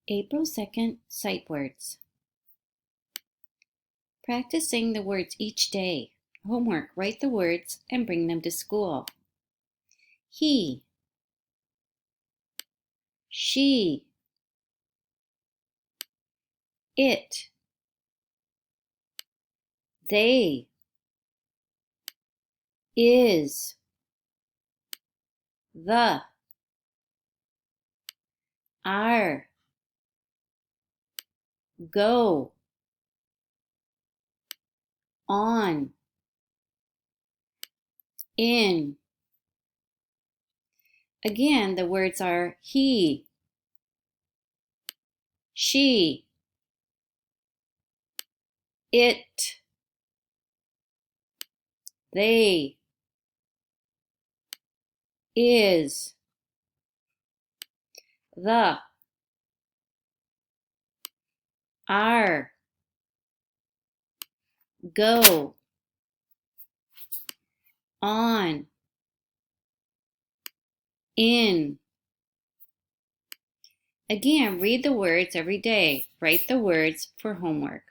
April 2nd, sight words. Practice saying the words each day. Homework, write the words and bring them to school. He, she, it, they, is, the, are, go, on, in. Again, the words are he, she, it, they, is, the, are, go, on, in. Again, read the words every day. Write the words for homework.